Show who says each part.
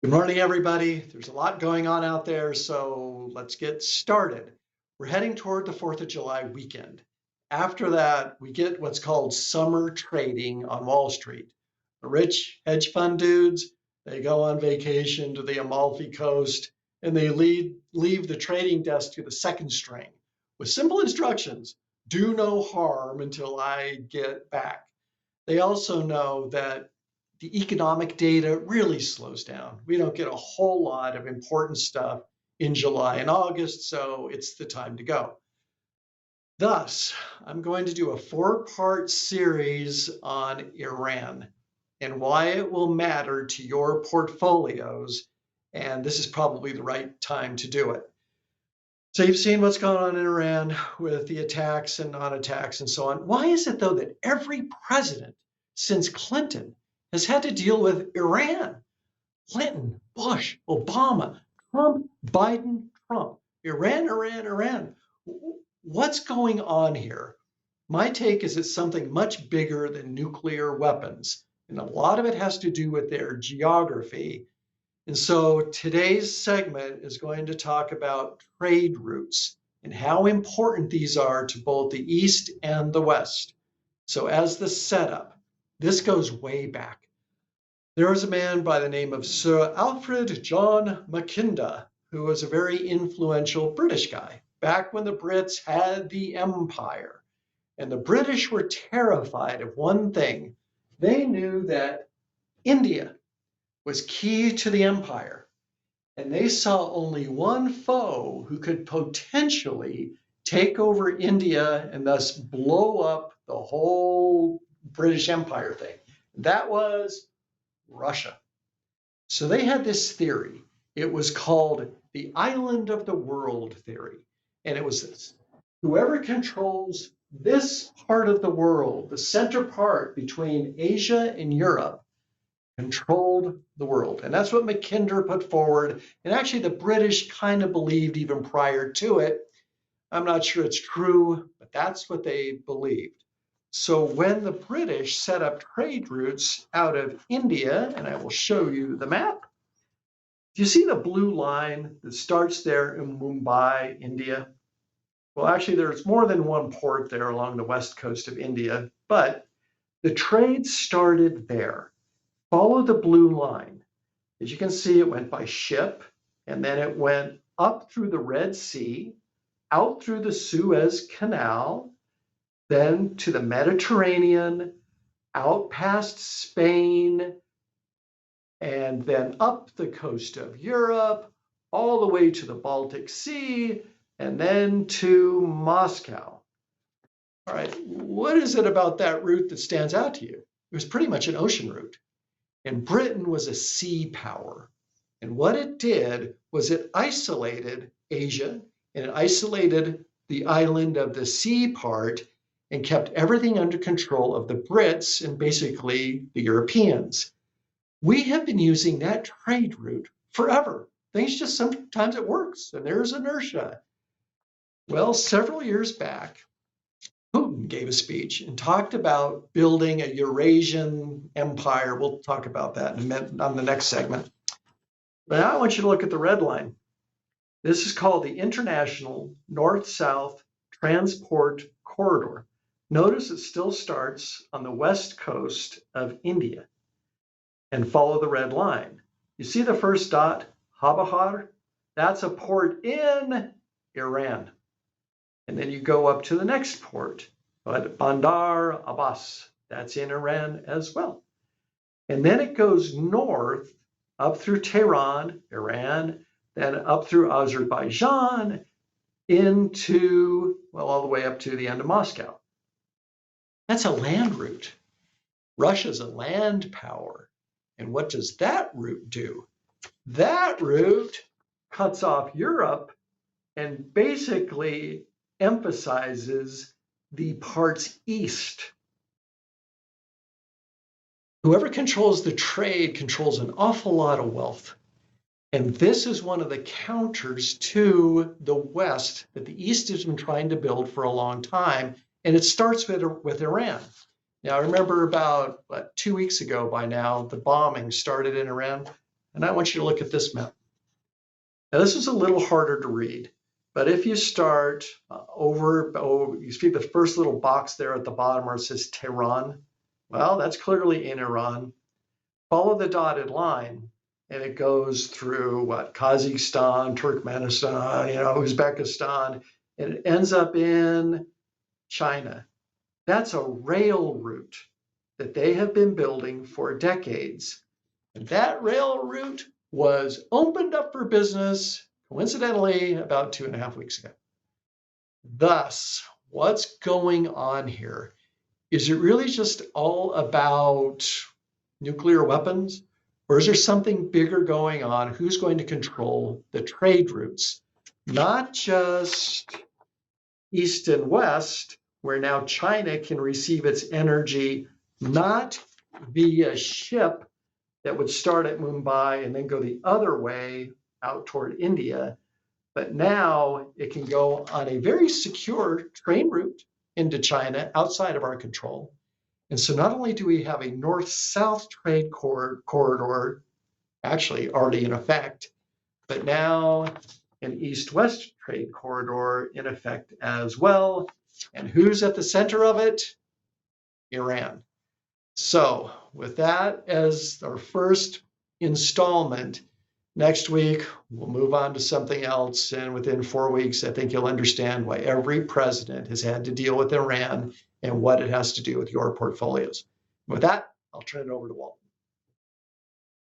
Speaker 1: Good morning, everybody. There's a lot going on out there, so let's get started. We're heading toward the 4th of July weekend. After that, we get what's called summer trading on Wall Street. The rich hedge fund dudes, they go on vacation to the Amalfi Coast, and they leave the trading desk to the second string with simple instructions: do no harm until I get back. They also know that the economic data really slows down. We don't get a whole lot of important stuff in July and August, so it's the time to go. Thus, I'm going to do a 4-part series on Iran and why it will matter to your portfolios, and this is probably the right time to do it. So you've seen what's going on in Iran with the attacks and non-attacks and so on. Why is it, though, that every president since Clinton has had to deal with Iran? Clinton, Bush, Obama, Trump, Biden, Trump, Iran, Iran, Iran. What's going on here? My take is it's something much bigger than nuclear weapons. And a lot of it has to do with their geography. And so today's segment is going to talk about trade routes and how important these are to both the East and the West. So as the setup, this goes way back. There was a man by the name of Sir Alfred John Mackinda, who was a very influential British guy back when the Brits had the empire. And the British were terrified of one thing. They knew that India was key to the empire, and they saw only one foe who could potentially take over India and thus blow up the whole British Empire thing. That was Russia. So they had this theory. It was called the island of the world theory. And it was this: whoever controls this part of the world, the center part between Asia and Europe, controlled the world. And that's what Mackinder put forward. And actually, the British kind of believed even prior to it. I'm not sure it's true, but that's what they believed. So when the British set up trade routes out of India, and I will show you the map, do you see the blue line that starts there in Mumbai, India? Well, actually, there's more than one port there along the west coast of India, but the trade started there. Follow the blue line. As you can see, it went by ship, and then it went up through the Red Sea, out through the Suez Canal, then to the Mediterranean, out past Spain, and then up the coast of Europe, all the way to the Baltic Sea, and then to Moscow. All right, what is it about that route that stands out to you? It was pretty much an ocean route. And Britain was a sea power. And what it did was it isolated Asia, and it isolated the island of the sea part and kept everything under control of the Brits and basically the Europeans. We have been using that trade route forever. Things just sometimes it works, and there's inertia. Well, several years back, Putin gave a speech and talked about building a Eurasian empire. We'll talk about that on the next segment. But now I want you to look at the red line. This is called the International North-South Transport Corridor. Notice it still starts on the west coast of India. And follow the red line. You see the first dot, Habahar? That's a port in Iran. And then you go up to the next port, Bandar Abbas. That's in Iran as well. And then it goes north up through Tehran, Iran, then up through Azerbaijan into, well, all the way up to the end of Moscow. That's a land route. Russia's a land power. And what does that route do? That route cuts off Europe and basically emphasizes the parts east. Whoever controls the trade controls an awful lot of wealth. And this is one of the counters to the West that the East has been trying to build for a long time. And it starts with Iran. Now, I remember about 2 weeks ago by now, the bombing started in Iran. And I want you to look at this map. Now, this is a little harder to read, but if you start you see the first little box there at the bottom where it says Tehran. Well, that's clearly in Iran. Follow the dotted line, and it goes through what? Kazakhstan, Turkmenistan, Uzbekistan, and it ends up in China. That's a rail route that they have been building for decades. And that rail route was opened up for business, coincidentally, about 2.5 weeks ago. Thus, what's going on here? Is it really just all about nuclear weapons? Or is there something bigger going on? Who's going to control the trade routes? Not just East and West, where now China can receive its energy not via ship that would start at Mumbai and then go the other way out toward India, but now it can go on a very secure train route into China outside of our control. And so not only do we have a north-south trade corridor actually already in effect, but now an east-west trade corridor in effect as well. And who's at the center of it? Iran. So with that as our first installment, next week we'll move on to something else. And within 4 weeks, I think you'll understand why every president has had to deal with Iran and what it has to do with your portfolios. With that, I'll turn it over to Walt.